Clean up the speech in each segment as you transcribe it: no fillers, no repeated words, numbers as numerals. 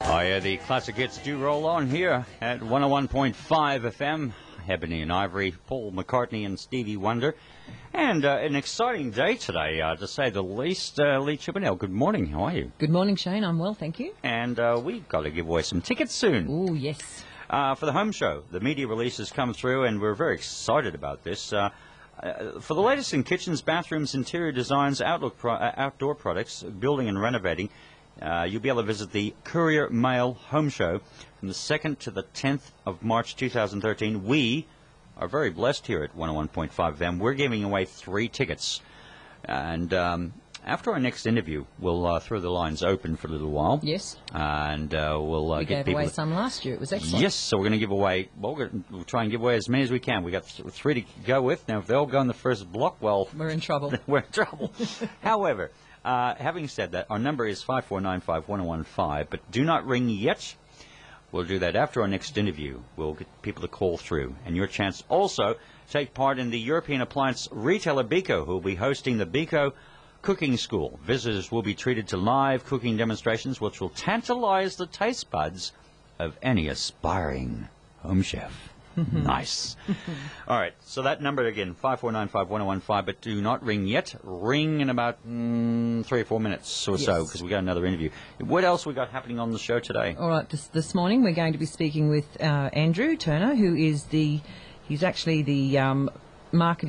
Oh yeah, the classic hits do roll on here at 101.5 FM. Ebony and Ivory, Paul McCartney and Stevie Wonder. And an exciting day today, to say the least. Lee Chippendale, good morning. How are you? Good morning, Shane. I'm well, thank you. And we've got to give away some tickets soon. Oh, yes. For the home show. The media release has come through, and we're very excited about this. For the latest in kitchens, bathrooms, interior designs, outdoor products, building and renovating, you'll be able to visit the Courier Mail Home Show from the 2nd to the 10th of March 2013. We are very blessed here at 101.5 FM. We're giving away 3 tickets. And after our next interview, we'll throw the lines open for a little while. Yes. And we'll we get gave people... away some last year. It was excellent. Yes, so we're going to give away... Well, we'll try and give away as many as we can. We got 3 to go with. Now, if they all go in the first block, well... We're in trouble. We're in trouble. However... having said that, our number is 5495-1015, but do not ring yet. We'll do that after our next interview. We'll get people to call through. And your chance also take part in the European appliance retailer Beko, who will be hosting the Beko Cooking School. Visitors will be treated to live cooking demonstrations, which will tantalize the taste buds of any aspiring home chef. Nice. All right, so that number again, 5495-1015, but do not ring yet. Ring in about 3 or 4 minutes or so, because we got another interview. What else we got happening on the show today? All right, this morning we're going to be speaking with Andrew Turner, who is he's actually the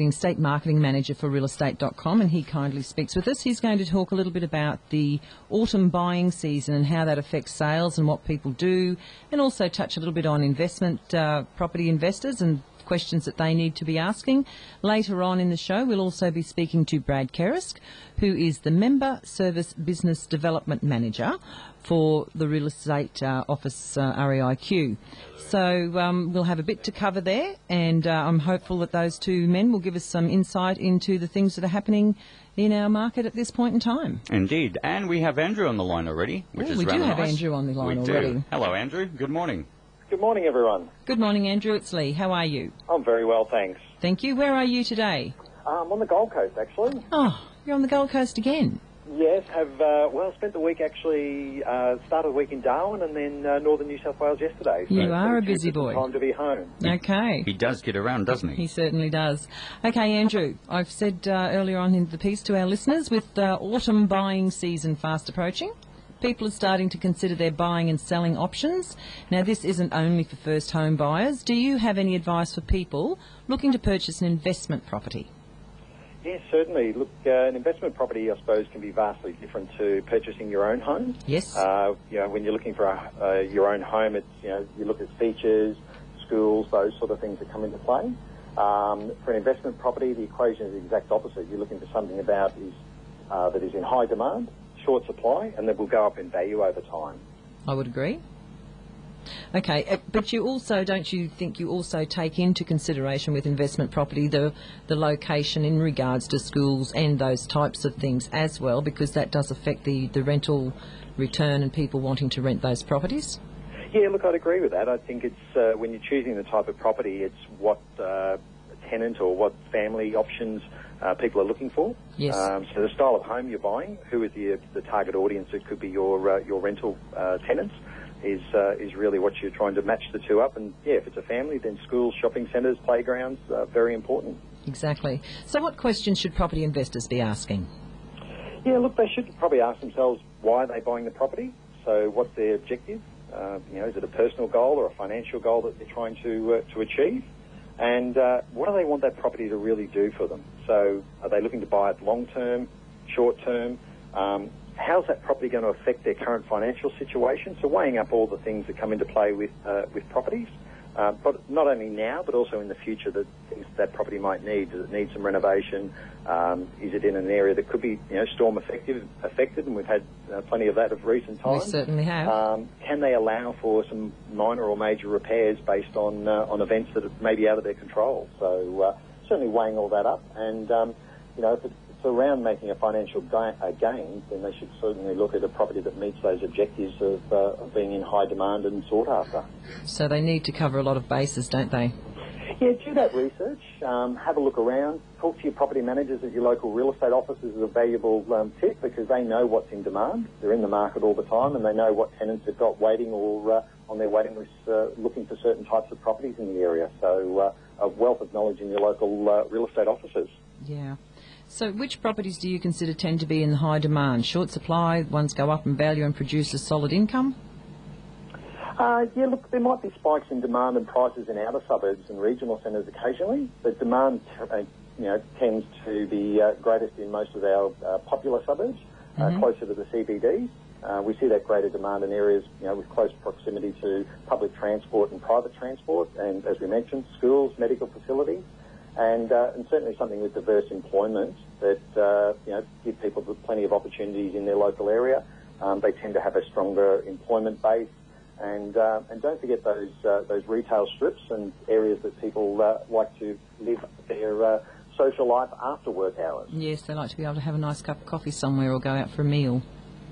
state marketing manager for realestate.com, and he kindly speaks with us. He's going to talk a little bit about the autumn buying season and how that affects sales and what people do, and also touch a little bit on investment, property investors and questions that they need to be asking. Later on in the show, we'll also be speaking to Brad Kerisk, who is the Member Service Business Development Manager for the Real Estate Office REIQ. So we'll have a bit to cover there, and I'm hopeful that those two men will give us some insight into the things that are happening in our market at this point in time. Indeed. And we have Andrew on the line already, which is rather nice. We do have Andrew on the line already. Do. Hello, Andrew. Good morning. Good morning, everyone. Good morning, Andrew. It's Lee. How are you? I'm very well, thanks. Thank you. Where are you today? I'm on the Gold Coast, actually. Oh, you're on the Gold Coast again? Yes, spent the week actually, started the week in Darwin and then northern New South Wales yesterday. So you are a busy boy. Time to be home. Okay. He does get around, doesn't he? He certainly does. Okay, Andrew, I've said earlier on in the piece to our listeners, with autumn buying season fast approaching, people are starting to consider their buying and selling options. Now, this isn't only for first home buyers. Do you have any advice for people looking to purchase an investment property? Yes, certainly. Look, an investment property, I suppose, can be vastly different to purchasing your own home. Yes. When you're looking for your own home, it's you look at features, schools, those sort of things that come into play. For an investment property, the equation is the exact opposite. You're looking for something that is in high demand, short supply, and that will go up in value over time. I would agree. Okay, but don't you think you also take into consideration with investment property the location in regards to schools and those types of things as well, because that does affect the rental return and people wanting to rent those properties? Yeah, look, I'd agree with that. I think it's when you're choosing the type of property, it's what tenant or what family options people are looking for. Yes. So the style of home you're buying, who is the target audience that could be your rental tenants, is really what you're trying to match the two up. And yeah, if it's a family, then schools, shopping centres, playgrounds, very important. Exactly. So what questions should property investors be asking? Yeah, look, they should probably ask themselves why they're buying the property. So what's their objective? Is it a personal goal or a financial goal that they're trying to achieve? And what do they want that property to really do for them? So are they looking to buy it long-term, short-term? How's that property going to affect their current financial situation? So weighing up all the things that come into play with properties, but not only now, but also in the future, the things that property might need. Does it need some renovation? Is it in an area that could be storm affected? And we've had plenty of that of recent times. We certainly have. Can they allow for some minor or major repairs based on events that are maybe out of their control? So certainly weighing all that up, and if it's around making a financial gain, then they should certainly look at a property that meets those objectives of being in high demand and sought after. So they need to cover a lot of bases, don't they? Yeah, do that research. Have a look around. Talk to your property managers at your local real estate offices is a valuable tip because they know what's in demand. They're in the market all the time and they know what tenants have got waiting or on their waiting list looking for certain types of properties in the area. So a wealth of knowledge in your local real estate offices. Yeah. So which properties do you consider tend to be in high demand? Short supply, ones go up in value and produce a solid income? Yeah, look, there might be spikes in demand and prices in outer suburbs and regional centres occasionally, but demand, tends to be greatest in most of our popular suburbs, closer to the CBDs. We see that greater demand in areas, with close proximity to public transport and private transport, and as we mentioned, schools, medical facilities, and certainly something with diverse employment that give people plenty of opportunities in their local area. They tend to have a stronger employment base. And don't forget those retail strips and areas that people like to live their social life after work hours. Yes, they like to be able to have a nice cup of coffee somewhere or go out for a meal.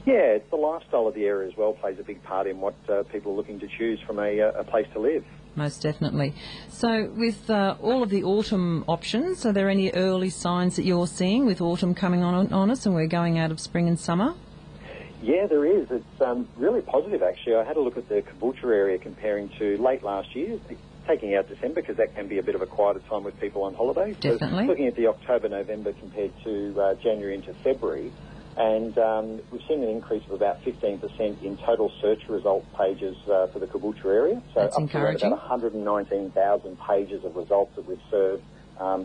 Yeah, it's the lifestyle of the area as well plays a big part in what people are looking to choose from a place to live. Most definitely. So with all of the autumn options, are there any early signs that you're seeing with autumn coming on us and we're going out of spring and summer? Yeah, there is. It's really positive, actually. I had a look at the Caboolture area comparing to late last year, taking out December because that can be a bit of a quieter time with people on holiday. Definitely. So looking at the October, November compared to January into February, and we've seen an increase of about 15% in total search result pages for the Caboolture area. So that's up encouraging. to about 119,000 pages of results that we've served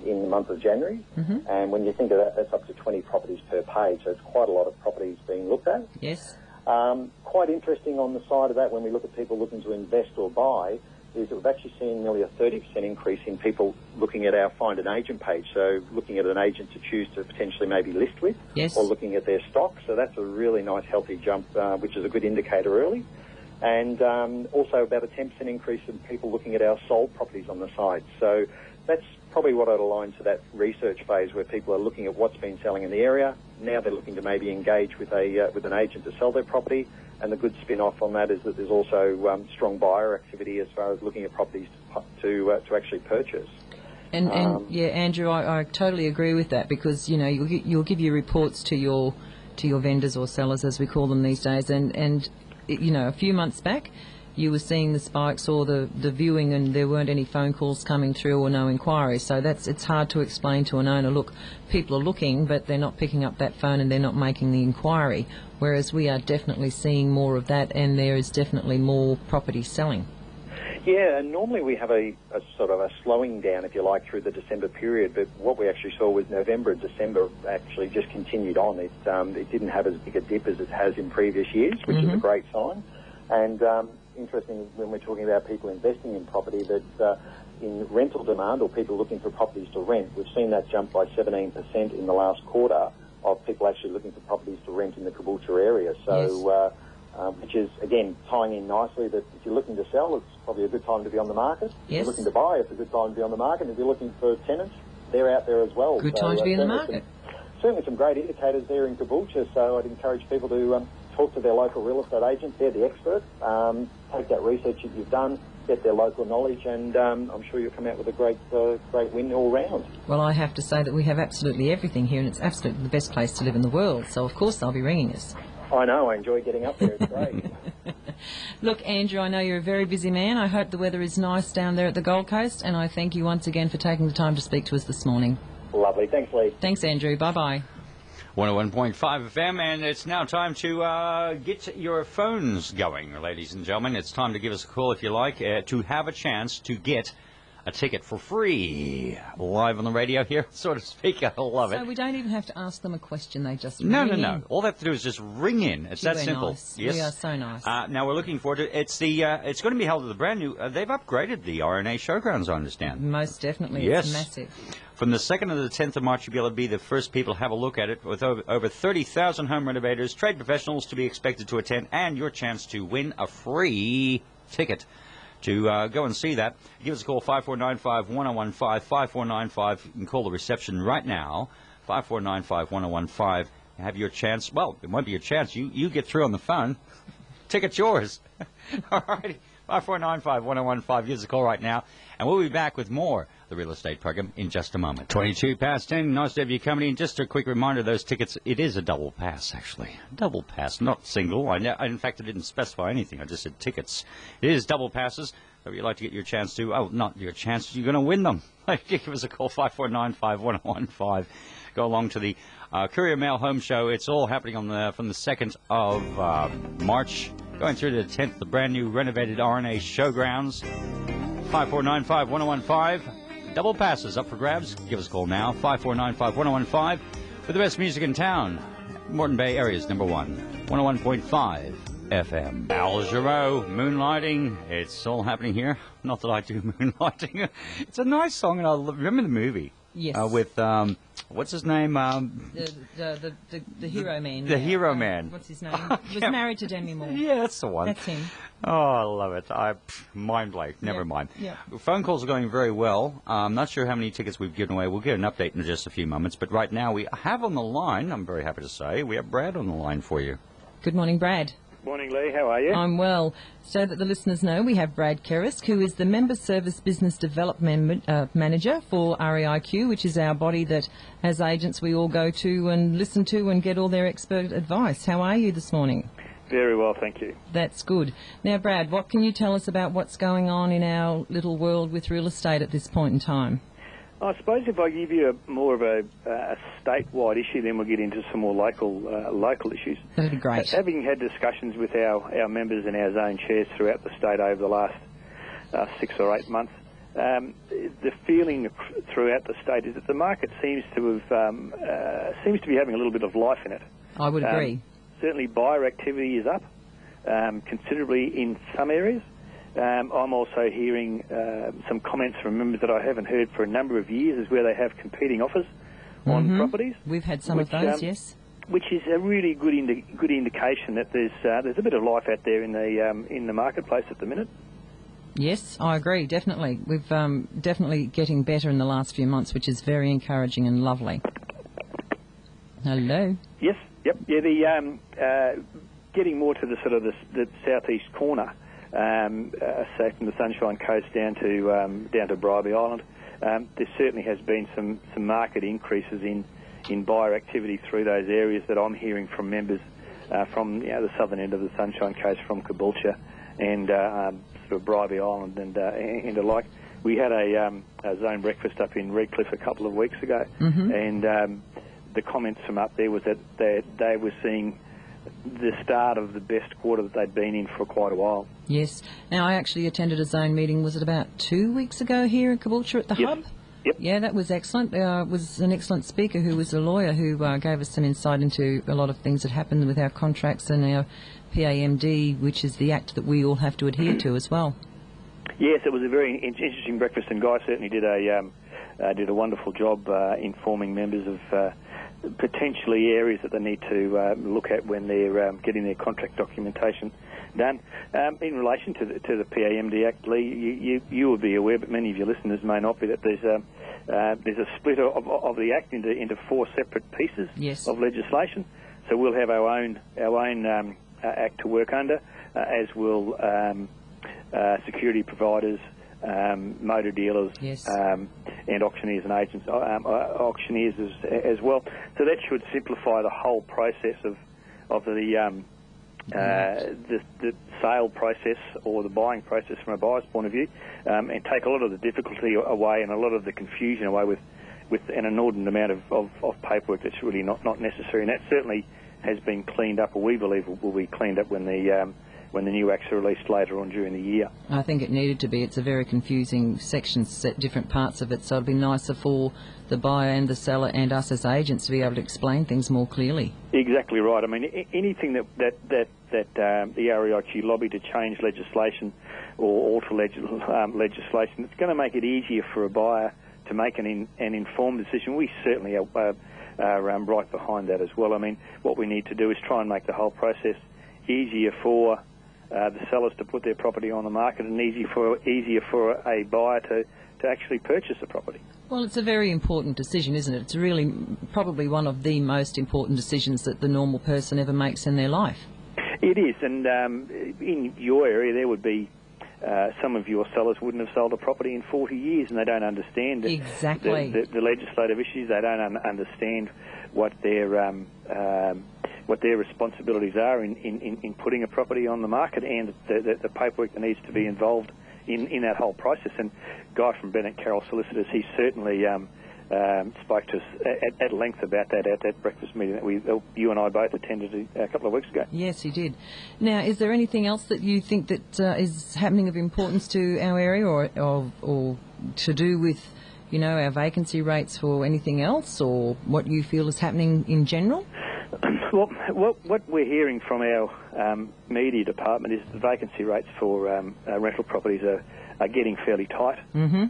in the month of January. And when you think of that, that's up to 20 properties per page, so it's quite a lot of properties being looked at. Yes. Quite interesting on the side of that, when we look at people looking to invest or buy, is that we've actually seen nearly a 30% increase in people looking at our Find an Agent page, so looking at an agent to choose to potentially maybe list with, yes, or looking at their stock. So that's a really nice healthy jump, which is a good indicator early. And also about a 10% increase in people looking at our sold properties on the site. So that's probably what I'd align to that research phase where people are looking at what's been selling in the area. Now they're looking to maybe engage with an agent to sell their property. And the good spin-off on that is that there's also strong buyer activity as far as looking at properties to actually purchase. And yeah, Andrew, I totally agree with that because you'll give your reports to your vendors or sellers as we call them these days, and a few months back you were seeing the spikes or the viewing and there weren't any phone calls coming through or no inquiries. So it's hard to explain to an owner, look, people are looking but they're not picking up that phone and they're not making the inquiry. Whereas we are definitely seeing more of that and there is definitely more property selling. Yeah, and normally we have a sort of a slowing down, if you like, through the December period, but what we actually saw was November and December actually just continued on. It didn't have as big a dip as it has in previous years, which is a great sign. And interesting when we're talking about people investing in property that in rental demand or people looking for properties to rent, we've seen that jump by 17% in the last quarter of people actually looking for properties to rent in the Caboolture area. So, which is, again, tying in nicely that if you're looking to sell, it's probably a good time to be on the market. If you're looking to buy, it's a good time to be on the market. And if you're looking for tenants, they're out there as well. Good time to be in the market. Certainly some great indicators there in Caboolture, so I'd encourage people to talk to their local real estate agent. They're the expert. Take that research that you've done, get their local knowledge, and I'm sure you'll come out with a great win all round. Well, I have to say that we have absolutely everything here, and it's absolutely the best place to live in the world. So, of course, they'll be ringing us. I know. I enjoy getting up there. It's great. Look, Andrew, I know you're a very busy man. I hope the weather is nice down there at the Gold Coast, and I thank you once again for taking the time to speak to us this morning. Lovely. Thanks, Lee. Thanks, Andrew. Bye-bye. 101.5 FM, and it's now time to get your phones going, ladies and gentlemen. It's time to give us a call if you like, to have a chance to get a ticket for free, live on the radio here, so to speak. I love it. So we don't even have to ask them a question, they just No. ring in. All they have to do is just ring in. It's that simple. Nice. Yes. We are so nice. Now we're looking forward to it. It's going to be held at the brand new, they've upgraded the RNA Showgrounds, I understand. Most definitely. Yes. It's massive. From the 2nd to the 10th of March, you'll be able to be the first people to have a look at it, with over 30,000 home renovators, trade professionals to be expected to attend, and your chance to win a free ticket to go and see that. Give us a call, 5495-1015, 5495. You can call the reception right now, 5495-1015. Have your chance. Well, it won't be your chance. You get through on the phone. Ticket's yours. All righty. 5495-1015. Give us a call right now, and we'll be back with more of the real estate program in just a moment. 22 past 10. Nice to have you company. And just a quick reminder, those tickets, it is a double pass, actually. Double pass, not single. In fact, I didn't specify anything. I just said tickets. It is double passes. So if you'd like to get your chance to, not your chance, you're going to win them. Give us a call, 5495-1015. Go along to the Courier Mail Home Show. It's all happening from the 2nd of March, going through to the 10th, the brand new renovated RNA Showgrounds. 5495-1015. Double passes up for grabs. Give us a call now, 5495-1015. For the best music in town, Moreton Bay Area's number one, 101.5 FM. Al Jarreau, Moonlighting. It's all happening here. Not that I do moonlighting. It's a nice song, and I remember the movie. Yes. With, what's his name? The Hero Man. The Hero Man. What's his name? He was married to Demi Moore. Yeah, that's the one. That's him. Oh, I love it. Mind blank. Never mind. Yeah. Phone calls are going very well. I'm not sure how many tickets we've given away. We'll get an update in just a few moments. But right now we have on the line, I'm very happy to say, we have Brad on the line for you. Good morning, Brad. Morning, Lee. How are you? I'm well. So that the listeners know, we have Brad Kerrisk, who is the Member Service Business Development Manager for REIQ, which is our body that, as agents, we all go to and listen to and get all their expert advice. How are you this morning? Very well, thank you. That's good. Now, Brad, what can you tell us about what's going on in our little world with real estate at this point in time? I suppose if I give you more of a statewide issue, then we'll get into some more local issues. That'd be great. Having had discussions with our members and our zone chairs throughout the state over the last 6 or 8 months, the feeling throughout the state is that the market seems to be having a little bit of life in it. I would agree. Certainly, buyer activity is up considerably in some areas. I'm also hearing some comments from members that I haven't heard for a number of years, is where they have competing offers on properties. We've had some of those, yes. Which is a really good indication that there's a bit of life out there in the marketplace at the minute. Yes, I agree, definitely. We've definitely getting better in the last few months, which is very encouraging and lovely. Hello. Yes, yep, yeah. The getting more to the sort of the southeast corner. Say from the Sunshine Coast down to Bribie Island, there certainly has been some market increases in buyer activity through those areas that I'm hearing from members from the southern end of the Sunshine Coast, from Caboolture and sort of Bribie Island and the like. We had a zone breakfast up in Redcliffe a couple of weeks ago, and the comments from up there was that they were seeing the start of the best quarter that they'd been in for quite a while. Yes. Now, I actually attended a zone meeting, was it about 2 weeks ago here in Caboolture at the Hub? Yep. Yeah, that was excellent. Was an excellent speaker who was a lawyer who gave us some insight into a lot of things that happened with our contracts and our PAMD, which is the act that we all have to adhere to as well. Yes, it was a very interesting breakfast, and Guy certainly did a wonderful job informing members of potentially areas that they need to look at when they're getting their contract documentation done. In relation to the PAMD Act, Lee, you will be aware, but many of your listeners may not be, that there's a split of the Act into 4 separate pieces of legislation. So we'll have our own Act to work under, as will security providers, motor dealers, and auctioneers and agents, auctioneers as well. So that should simplify the whole process of the sale process or the buying process from a buyer's point of view, and take a lot of the difficulty away and a lot of the confusion away with an inordinate amount of paperwork that's really not necessary. And that certainly has been cleaned up, or we believe will be cleaned up when the new acts are released later on during the year. I think it needed to be. It's a very confusing section, set different parts of it, so it'd be nicer for the buyer and the seller and us as agents to be able to explain things more clearly. Exactly right. I mean, anything that the REIQ lobby to change legislation or alter legislation, it's going to make it easier for a buyer to make an informed decision. We certainly are right behind that as well. I mean, what we need to do is try and make the whole process easier for the sellers to put their property on the market, and easier for a buyer to actually purchase a property. Well, it's a very important decision, isn't it? It's really probably one of the most important decisions that the normal person ever makes in their life. It is, and in your area there would be some of your sellers wouldn't have sold a property in 40 years, and they don't understand Exactly. the legislative issues. They don't understand what their responsibilities are in putting a property on the market, and the paperwork that needs to be involved in that whole process. And Guy from Bennett Carroll Solicitors, he certainly spoke to us at length about that at that breakfast meeting that you and I both attended a couple of weeks ago. Yes, he did. Now, is there anything else that you think that is happening of importance to our area, or to do with, you know, our vacancy rates for anything else, or what you feel is happening in general? Well, what we're hearing from our media department is the vacancy rates for rental properties are getting fairly tight. Mm-hmm.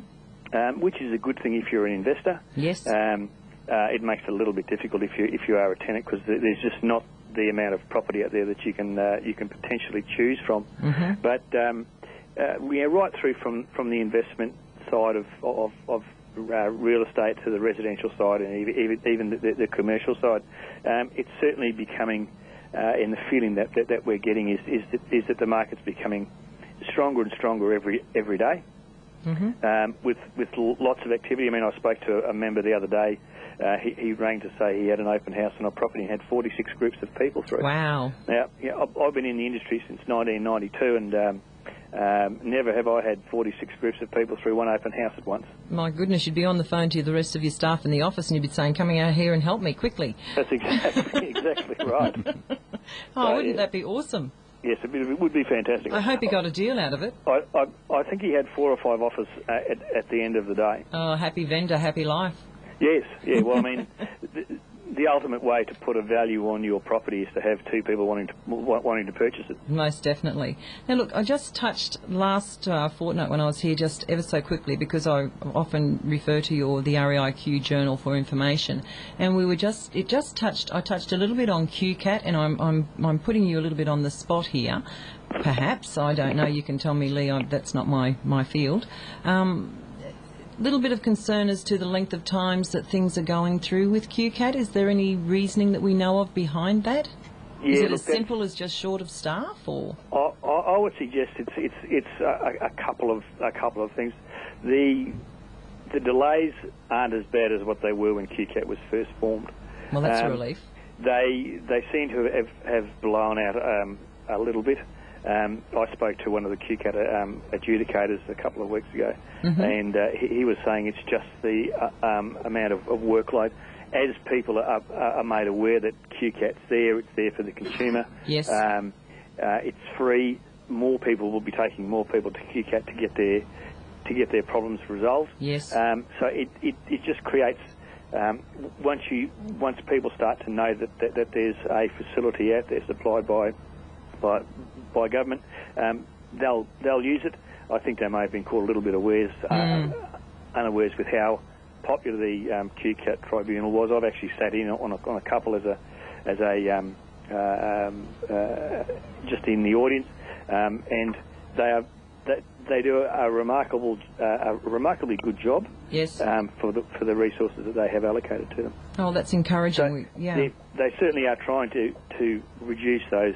Which is a good thing if you're an investor. Yes. It makes it a little bit difficult if you are a tenant, because there's just not the amount of property out there that you can potentially choose from. Mm-hmm. But right through from the investment side of real estate to the residential side, and even the commercial side, it's certainly becoming, and the feeling that we're getting is that the market's becoming stronger and stronger every day. Mm-hmm. With lots of activity. I mean, I spoke to a member the other day. He rang to say he had an open house on a property and had 46 groups of people through. Wow. Now, I've been in the industry since 1992, and never have I had 46 groups of people through one open house at once. My goodness, you'd be on the phone to the rest of your staff in the office and you'd be saying, "Coming out here and help me quickly." That's exactly right. Wouldn't that be awesome? Yes, it would be fantastic. I hope he got a deal out of it. I think he had 4 or 5 offers at the end of the day. Oh, happy vendor, happy life. Yes, yeah. Well, I mean, the ultimate way to put a value on your property is to have 2 people wanting to purchase it. Most definitely. Now, look, I just touched last fortnight when I was here, just ever so quickly, because I often refer to the REIQ journal for information, and I touched a little bit on QCAT, and I'm putting you a little bit on the spot here. Perhaps, I don't know. You can tell me, Lee. That's not my field. Little bit of concern as to the length of times that things are going through with QCAT. Is there any reasoning that we know of behind that? Is it as simple as just short of staff, or? I would suggest it's a couple of things. The delays aren't as bad as what they were when QCAT was first formed. Well, that's a relief. They seem to have blown out a little bit. I spoke to one of the QCAT adjudicators a couple of weeks ago, mm-hmm. and he was saying it's just the amount of workload. As people are made aware that QCAT's there, it's there for the consumer. Yes. It's free. More people will be taking more people to QCAT to get their problems resolved. Yes. So it just creates. Once people start to know that there's a facility out there supplied by government, they'll use it. I think they may have been caught a little bit unawares with how popular the QCAT tribunal was. I've actually sat in on a couple as a just in the audience, and they do a remarkably good job. Yes. For the resources that they have allocated to them. Oh, that's encouraging. So yeah. They certainly are trying to reduce those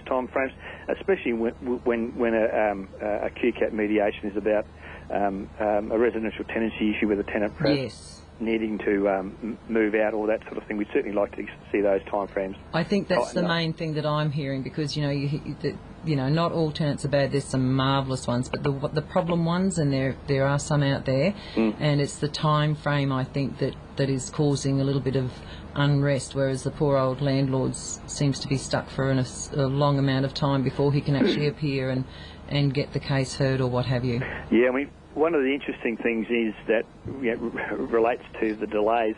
time frames, especially when a QCAT mediation is about a residential tenancy issue with a tenant perhaps needing to move out or that sort of thing. We'd certainly like to see those time frames. I think that's the main thing that I'm hearing, because not all tenants are bad. There's some marvellous ones, but the problem ones, and there are some out there, and it's the time frame, I think, that is causing a little bit of unrest, whereas the poor old landlords seems to be stuck for a long amount of time before he can actually appear and get the case heard or what have you. Yeah, I mean, one of the interesting things is that relates to the delays,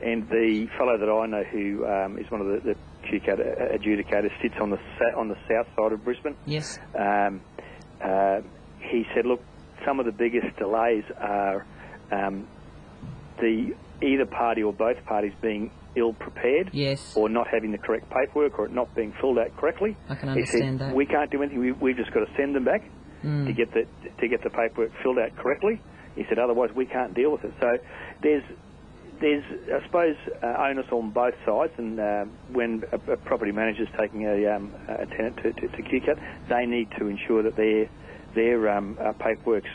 and the fellow that I know who is one of the QCAT adjudicators sits on the south side of Brisbane. Yes. He said, look, some of the biggest delays are either party or both parties being ill-prepared, yes, or not having the correct paperwork, or it not being filled out correctly. I can understand that. We can't do anything. We've just got to send them back to get the paperwork filled out correctly. He said, otherwise we can't deal with it. So there's, I suppose, onus on both sides, and when a property manager's taking a tenant to QCAT, they need to ensure that their paperwork's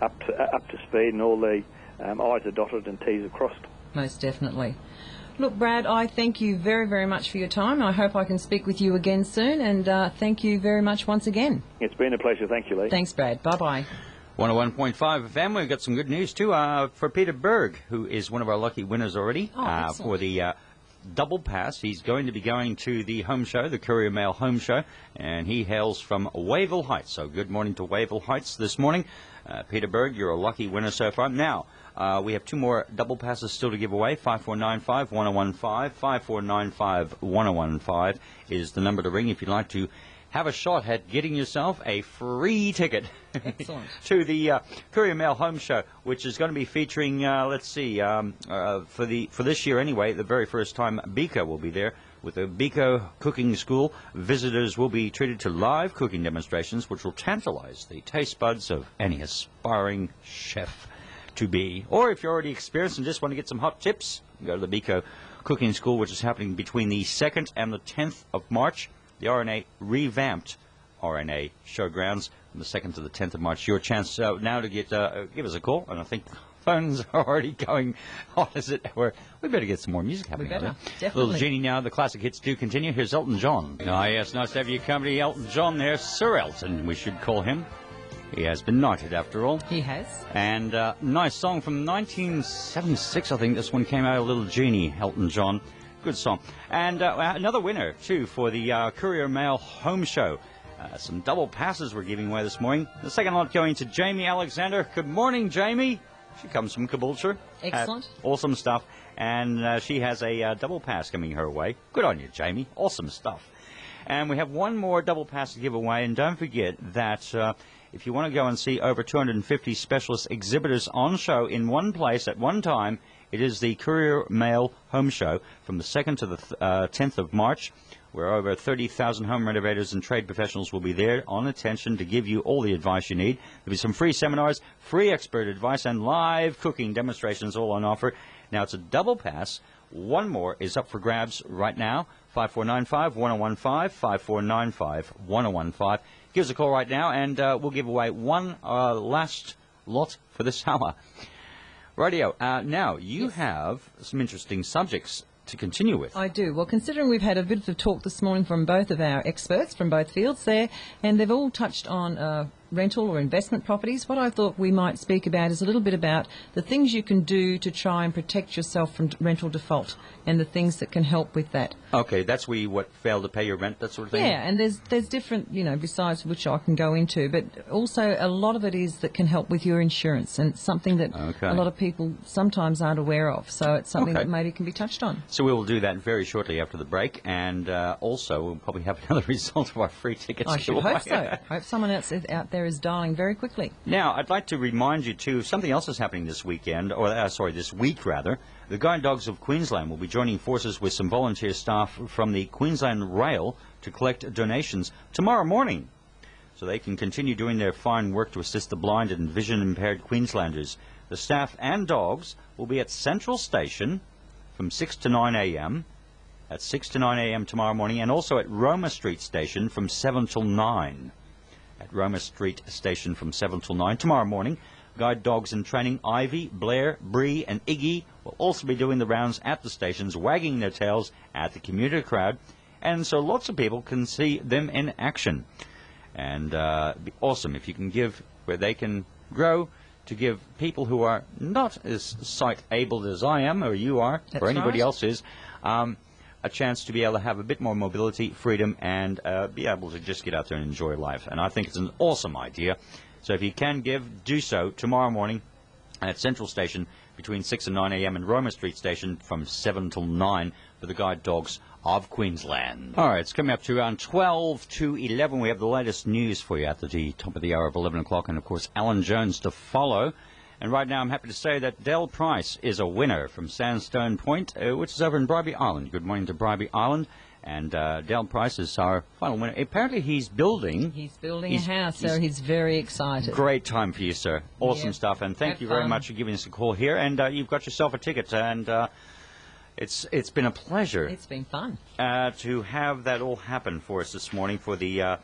up to speed and all the I's are dotted and T's are crossed. Most definitely. Look, Brad, I thank you very, very much for your time. I hope I can speak with you again soon, and thank you very much once again. It's been a pleasure. Thank you, Lee. Thanks, Brad. Bye-bye. 101.5 FM. We've got some good news too for Peter Berg, who is one of our lucky winners already for the double pass. He's going to be going to the home show, the Courier Mail home show, and he hails from Wavell Heights. So good morning to Wavell Heights this morning. Peter Berg, you're a lucky winner so far. Now, we have two more double passes still to give away. 5495-1015, 5495-1015 is the number to ring if you'd like to have a shot at getting yourself a free ticket to the Courier Mail home show, which is going to be featuring, for this year anyway, the very first time Biko will be there with the Biko Cooking School. Visitors will be treated to live cooking demonstrations, which will tantalize the taste buds of any aspiring chef to be. Or if you're already experienced and just want to get some hot tips, go to the Biko Cooking School, which is happening between the 2nd and the 10th of March. The RNA revamped RNA showgrounds from the 2nd to the 10th of March. Your chance now to give us a call, and I think phones are already going hot as it were. We better get some more music happening. We better, definitely. Little Genie now, the classic hits do continue. Here's Elton John. Yes, nice to have your company, Elton John there. Sir Elton, we should call him. He has been knighted after all. He has. And nice song from 1976, I think this one came out, a Little Genie, Elton John. Good song. And another winner, too, for the Courier Mail home show. Some double passes we're giving away this morning. The second lot going to Jamie Alexander. Good morning, Jamie. She comes from Caboolture. Excellent. Awesome stuff. And she has a double pass coming her way. Good on you, Jamie. Awesome stuff. And we have one more double pass to give away. And don't forget that if you want to go and see over 250 specialist exhibitors on show in one place at one time, it is the Courier Mail home show from the 2nd to the 10th of March, where over 30,000 home renovators and trade professionals will be there on attention to give you all the advice you need. There'll be some free seminars, free expert advice, and live cooking demonstrations all on offer. Now, it's a double pass. One more is up for grabs right now. 5495-1015, 5495-1015. Give us a call right now, and we'll give away one last lot for this hour. Radio. Now, you have some interesting subjects to continue with. I do. Well, considering we've had a bit of talk this morning from both of our experts from both fields there, and they've all touched on rental or investment properties, what I thought we might speak about is a little bit about the things you can do to try and protect yourself from rental default and the things that can help with that. Okay, that's where you, fail to pay your rent, that sort of thing? Yeah, and there's different, besides which I can go into, but also a lot of it is that can help with your insurance, and it's something that a lot of people sometimes aren't aware of, so it's something that maybe can be touched on. So we will do that very shortly after the break, and also we'll probably have another result of our free tickets. I should hope so. I hope someone else out there is dialing very quickly. Now, I'd like to remind you, too, something else is happening this weekend, or this week, rather. The Guide Dogs of Queensland will be joining forces with some volunteer staff from the Queensland Rail to collect donations tomorrow morning, so they can continue doing their fine work to assist the blind and vision-impaired Queenslanders. The staff and dogs will be at Central Station from 6 to 9 a.m., at 6 to 9 a.m. tomorrow morning, and also at Roma Street Station from 7 till 9. At Roma Street Station from 7 till 9 tomorrow morning. Guide dogs in training Ivy, Blair, Bree and Iggy will also be doing the rounds at the stations, wagging their tails at the commuter crowd, and so lots of people can see them in action. And it'd be awesome if you can give where they can grow, to give people who are not as sight-abled as I am or you are, or anybody else is, a chance to be able to have a bit more mobility, freedom, and be able to just get out there and enjoy life. And I think it's an awesome idea. So if you can give, do so tomorrow morning at Central Station between 6 and 9 a.m. and Roma Street Station from 7 till 9 for the Guide Dogs of Queensland. All right, it's coming up to around 12 to 11. We have the latest news for you at the top of the hour of 11 o'clock, and, of course, Alan Jones to follow. And right now I'm happy to say that Del Price is a winner from Sandstone Point, which is over in Bribie Island. Good morning to Bribie Island. And Dale Price is our final winner. Apparently he's building. He's building a house, so he's very excited. Great time for you, sir. Awesome Yep. stuff. And thank Have you very fun. much for giving us a call here. And you've got yourself a ticket. And it's been a pleasure It's been fun. to have that all happen for us this morning for the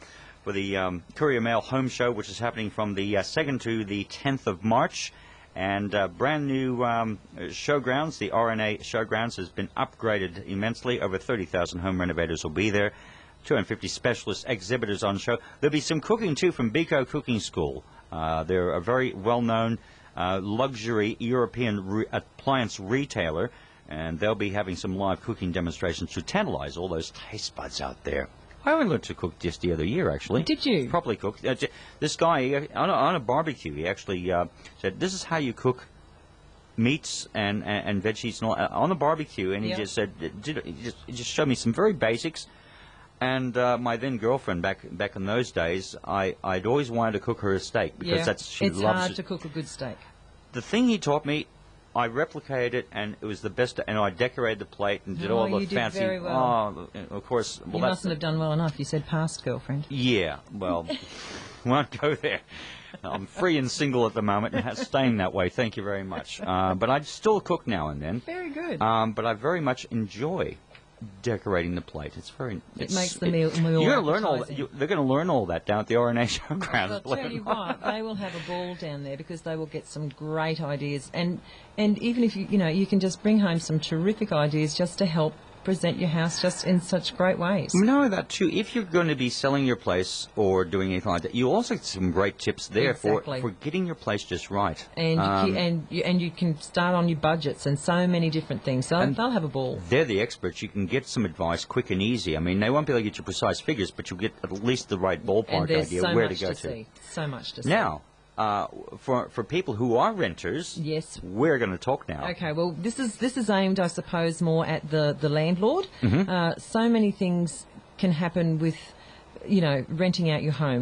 Courier Mail Home Show, which is happening from the 2nd to the 10th of March. And brand new showgrounds, the RNA Showgrounds, has been upgraded immensely. Over 30,000 home renovators will be there. 250 specialist exhibitors on show. There'll be some cooking, too, from Biko Cooking School. They're a very well-known luxury European appliance retailer, and they'll be having some live cooking demonstrations to tantalize all those taste buds out there. I only learned to cook just the other year, actually. Did you? Properly cooked. This guy, on a barbecue, he actually said, this is how you cook meats and veggies and all, on the barbecue. And he Yep. just said, he just showed me some very basics. And my then girlfriend, back in those days, I'd always wanted to cook her a steak because she it's loves hard it. to cook a good steak. The thing he taught me, I replicated it, and it was the best. And I decorated the plate and did Oh, all the you did fancy. very well. Oh, of course. Well, You that's mustn't have done well enough. You said past girlfriend. Yeah, well, won't go there. I'm free and single at the moment, and staying that way. Thank you very much. But I still cook now and then. Very good. But I very much enjoy decorating the plate. It's very. It makes the meal You're going to learn all that. appetizing. They're going to learn all that down at the RNA Showgrounds. I'll believe tell it you or not. what, they will have a ball down there because they will get some great ideas, and even if you can just bring home some terrific ideas just to help present your house just in such great ways. Not only that, too, if you're going to be selling your place or doing anything like that, you also get some great tips there Exactly. for getting your place just right. And you can start on your budgets and so many different things. So they'll have a ball. They're the experts. You can get some advice quick and easy. I mean, they won't be able to get you precise figures, but you'll get at least the right And ballpark there's idea so where much to go to see. So much to see. Now, for people who are renters, Yes. we're going to talk now. Okay, well, this is aimed, I suppose, more at the landlord. Mm-hmm. So many things can happen with, renting out your home.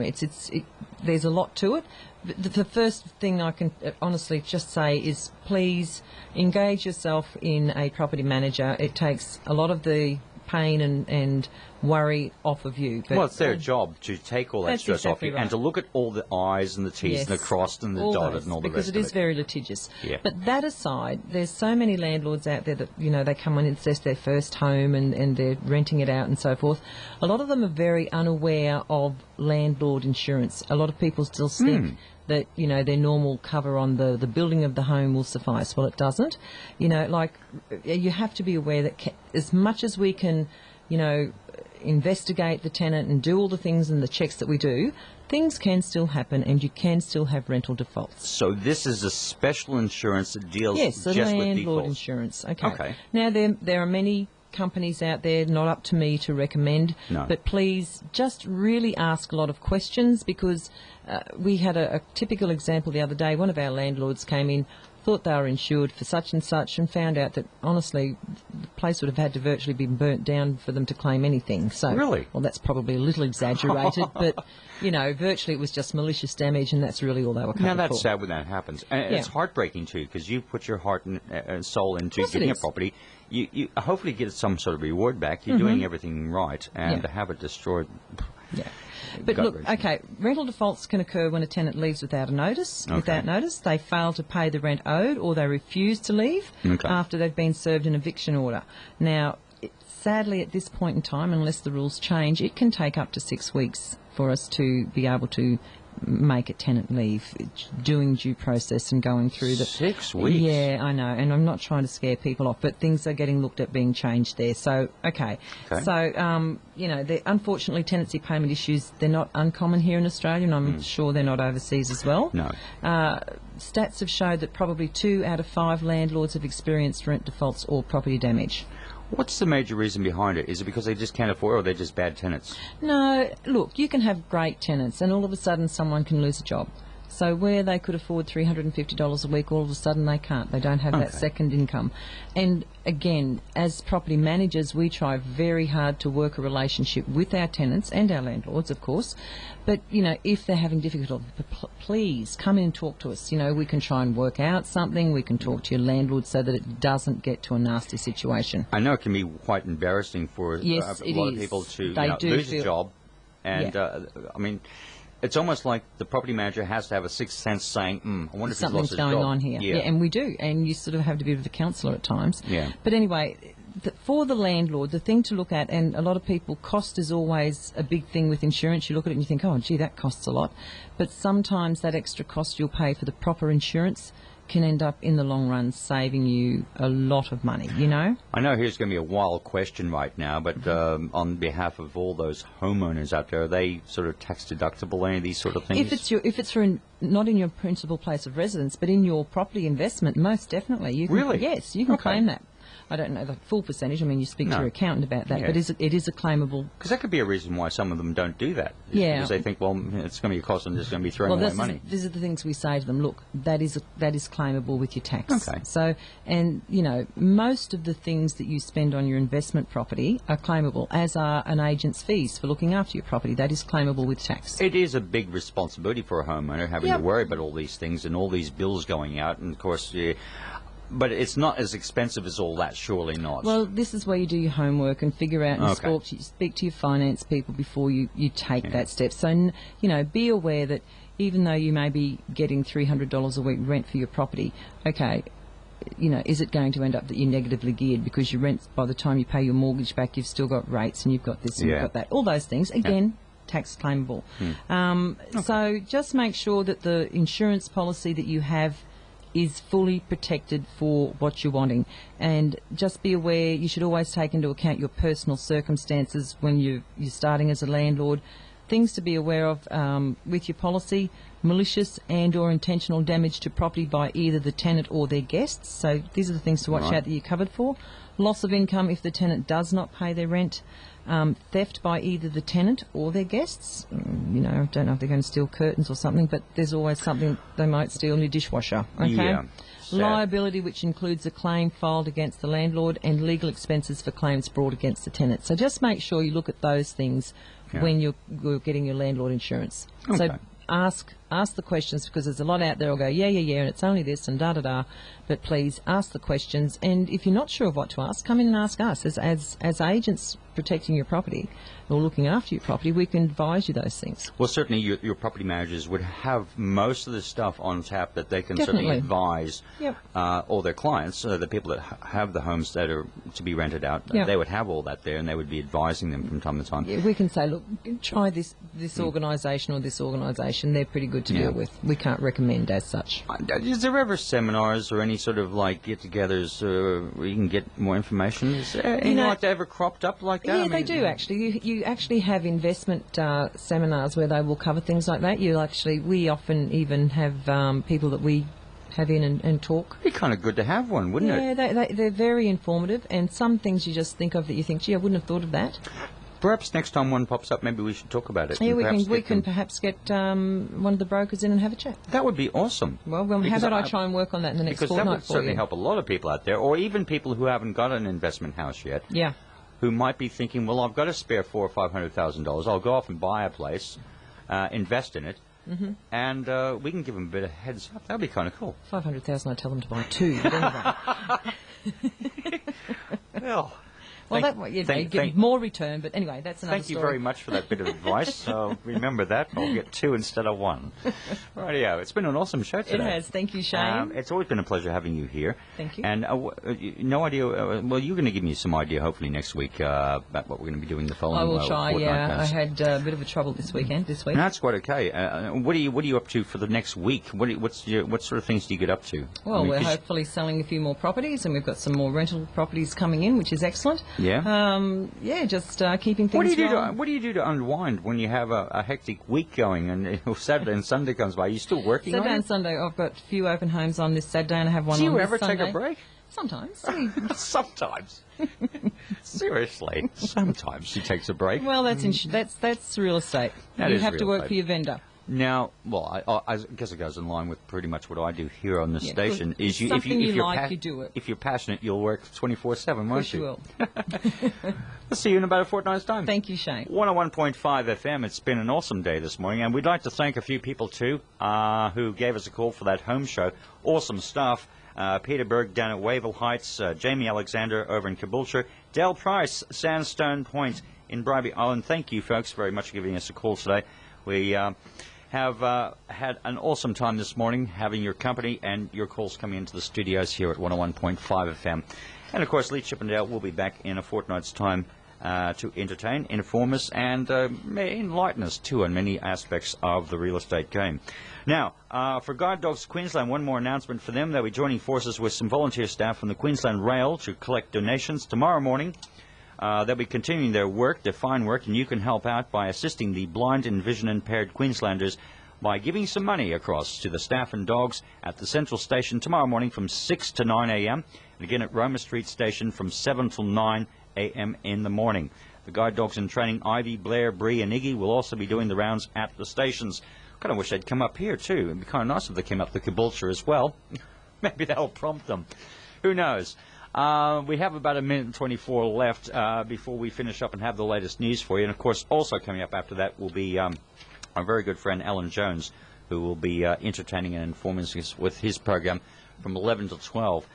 There's a lot to it. The first thing I can honestly just say is please engage yourself in a property manager. It takes a lot of the pain and worry off of you. But Well, it's their job to take all that That's stress exactly off you right. and to look at all the I's and the T's and the crossed and the all dotted those, and all the because rest it of is it. very litigious. Yeah. But that aside, there's so many landlords out there that they come in and it's their first home and they're renting it out and so forth. A lot of them are very unaware of landlord insurance. A lot of people still think that their normal cover on the building of the home will suffice. Well, it doesn't. You have to be aware that as much as we can, investigate the tenant and do all the things and the checks that we do, things can still happen and you can still have rental defaults. So this is a special insurance that deals Yes, the just with landlord defaults. insurance. Okay. Okay. Now, there are many companies out there, not up to me to recommend, No. but please just really ask a lot of questions because we had a typical example the other day. One of our landlords came in, thought they were insured for such and such and found out that, honestly, the place would have had to virtually be burnt down for them to claim anything. So, Really? Well, that's probably a little exaggerated, but, virtually it was just malicious damage and that's really all they were covered Now, that's for. sad when that happens. And Yeah. it's heartbreaking, too, because you put your heart and soul into course it getting a is. property. You hopefully get some sort of reward back. You're doing everything right. And Yeah. to have it destroyed... Yeah. But look, gut-wrenching. okay, rental defaults can occur when a tenant leaves without a notice. Without notice, they fail to pay the rent owed or they refuse to leave Okay. after they've been served an eviction order. Now, sadly, at this point in time, unless the rules change, it can take up to 6 weeks for us to be able to make a tenant leave, doing due process and going through the... 6 weeks? Yeah, I know, and I'm not trying to scare people off, but things are getting looked at being changed there. So, okay. So, unfortunately, tenancy payment issues, they're not uncommon here in Australia, and I'm sure they're not overseas as well. No. Stats have showed that probably 2 out of 5 landlords have experienced rent defaults or property damage. What's the major reason behind it? Is it because they just can't afford it or they're just bad tenants? No, look, you can have great tenants and all of a sudden someone can lose a job. So where they could afford $350 a week, all of a sudden they can't. They don't have that second income. And again, as property managers, we try very hard to work a relationship with our tenants and our landlords, of course. But, if they're having difficulty, please come in and talk to us. We can try and work out something. We can talk to your landlord so that it doesn't get to a nasty situation. I know it can be quite embarrassing for a lot of people to lose a job. And, I mean, it's almost like the property manager has to have a sixth sense saying, I wonder if he's lost his job. Something's going on here. Yeah, and we do. And you sort of have to be a bit of a counsellor at times. Yeah. But anyway, for the landlord, the thing to look at, and a lot of people, cost is always a big thing with insurance. You look at it and you think, oh, gee, that costs a lot. But sometimes that extra cost you'll pay for the proper insurance can end up in the long run saving you a lot of money, I know here's going to be a wild question right now, but on behalf of all those homeowners out there, are they sort of tax deductible, any of these sort of things? If it's for not in your principal place of residence, but in your property investment, most definitely. You can, really? Yes, you can claim that. I don't know the full percentage. I mean, you speak to your accountant about that, but it is a claimable. Because that could be a reason why some of them don't do that. Because they think, well, it's going to be a cost and just going to be throwing away money. These are the things we say to them. Look, that is claimable with your tax. Okay. So, and most of the things that you spend on your investment property are claimable, as are an agent's fees for looking after your property. That is claimable with tax. It is a big responsibility for a homeowner having to worry about all these things and all these bills going out, and of course. But it's not as expensive as all that, surely not. Well, this is where you do your homework and figure out and speak to your finance people before you take that step. So, be aware that even though you may be getting $300 a week rent for your property, is it going to end up that you're negatively geared because your rent, by the time you pay your mortgage back, you've still got rates and you've got this and you've got that. All those things, again, tax claimable. So just make sure that the insurance policy that you have is fully protected for what you're wanting. And just be aware, you should always take into account your personal circumstances when you're starting as a landlord. Things to be aware of with your policy: malicious and or intentional damage to property by either the tenant or their guests. So these are the things to watch out that you're covered for. Loss of income if the tenant does not pay their rent. Theft by either the tenant or their guests. I don't know if they're going to steal curtains or something, but there's always something they might steal in your dishwasher. Okay. Yeah. Liability, which includes a claim filed against the landlord, and legal expenses for claims brought against the tenant. So just make sure you look at those things when you're getting your landlord insurance. Okay. So ask the questions, because there's a lot out there who'll go, yeah, and it's only this and da-da-da. But please ask the questions. And if you're not sure of what to ask, come in and ask us. As agents protecting your property or looking after your property, we can advise you those things. Well, certainly your property managers would have most of the stuff on tap that they can certainly advise all their clients, the people that have the homes that are to be rented out. They would have all that there, and they would be advising them from time to time. Yeah, we can say, look, try this organisation or this organisation. They're pretty good to deal with. We can't recommend as such. Is there ever seminars or any sort of get-togethers where you can get more information? Is there anything like that ever cropped up like that? Yeah, they do actually. You actually have investment seminars where they will cover things like that. We often even have people that we have in and talk. It'd be kind of good to have one, wouldn't it? Yeah, they're very informative, and some things you just think of that you think, gee, I wouldn't have thought of that. Perhaps next time one pops up, maybe we should talk about it. Yeah, we can perhaps get one of the brokers in and have a chat. That would be awesome. Well, how about I try and work on that in the next fortnight for you? Because that would certainly help a lot of people out there, or even people who haven't got an investment house yet. Yeah. Who might be thinking, well, I've got a spare $400,000 or $500,000. I'll go off and buy a place, invest in it, and we can give them a bit of heads up. That'd be kind of cool. 500,000, I tell them to buy two. But anyway. Well. You get more return, but anyway, that's another story. Thank you very much for that bit of advice. So remember that. I'll get two instead of one. Rightio. It's been an awesome show today. It has. Thank you, Shane. It's always been a pleasure having you here. Thank you. And no idea, well, you're going to give me some idea, hopefully, next week about what we're going to be doing the following I will try, fortnight. I had a bit of a trouble this week. No, that's quite okay. What are you up to for the next week? What sort of things do you get up to? Well, we're hopefully selling a few more properties, and we've got some more rental properties coming in, which is excellent. Yeah. Just keeping things rolling. What do you do to unwind when you have a hectic week going and Saturday and Sunday comes by? Are you still working Saturday on it? and Sunday, I've got a few open homes on this Saturday, and I have one on this Sunday. Do you ever take a break? Sometimes. Sometimes. Seriously. Sometimes she takes a break. Well, that's real estate. You have to work for your vendor. Now, well, I guess it goes in line with pretty much what I do here on this station. Good. If something you like, you do it. If you're passionate, you'll work 24/7, won't you? Will. We'll see you in about a fortnight's time. Thank you, Shane. 101.5 FM. It's been an awesome day this morning, and we'd like to thank a few people too who gave us a call for that home show. Awesome stuff. Peter Berg down at Wavell Heights, Jamie Alexander over in Caboolture, Dale Price, Sandstone Point in Bribie Island. Thank you, folks, very much for giving us a call today. We have had an awesome time this morning having your company and your calls coming into the studios here at 101.5 FM. And, of course, Lee Chippendale will be back in a fortnight's time to entertain, inform us, and may enlighten us, too, on many aspects of the real estate game. Now, for Guide Dogs Queensland, one more announcement for them. They'll be joining forces with some volunteer staff from the Queensland Rail to collect donations tomorrow morning. They'll be continuing their work, their fine work, and you can help out by assisting the blind and vision-impaired Queenslanders by giving some money across to the staff and dogs at the Central Station tomorrow morning from 6 to 9 a.m. and again at Roma Street Station from 7 till 9 a.m. in the morning. The guide dogs in training, Ivy, Blair, Bree and Iggy, will also be doing the rounds at the stations. Kind of wish they'd come up here too. It'd be kind of nice if they came up to Caboolture as well. Maybe that'll prompt them. Who knows? We have about a minute and 24 left before we finish up and have the latest news for you. And, of course, also coming up after that will be our very good friend Alan Jones, who will be entertaining and informing us with his program from 11 to 12.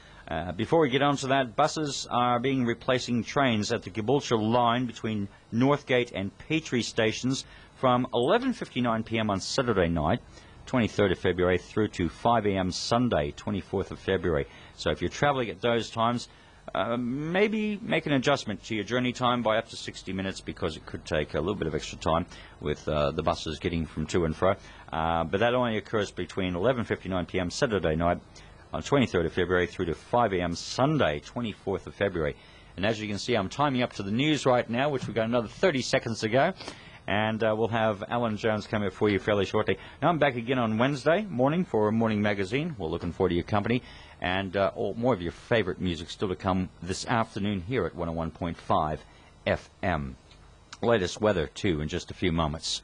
Before we get on to that, buses are being replacing trains at the Caboolture line between Northgate and Petrie stations from 11:59 p.m. on Saturday night, 23rd of February, through to 5 a.m. Sunday, 24th of February. So if you're travelling at those times, maybe make an adjustment to your journey time by up to 60 minutes because it could take a little bit of extra time with the buses getting from to and fro. But that only occurs between 11:59 p.m. Saturday night on 23rd of February through to 5 a.m. Sunday, 24th of February. And as you can see, I'm timing up to the news right now, which we've got another 30 seconds to go. And we'll have Alan Jones come here for you fairly shortly. Now I'm back again on Wednesday morning for a morning magazine. We're looking forward to your company. And more of your favourite music still to come this afternoon here at 101.5 FM. Latest weather, too, in just a few moments.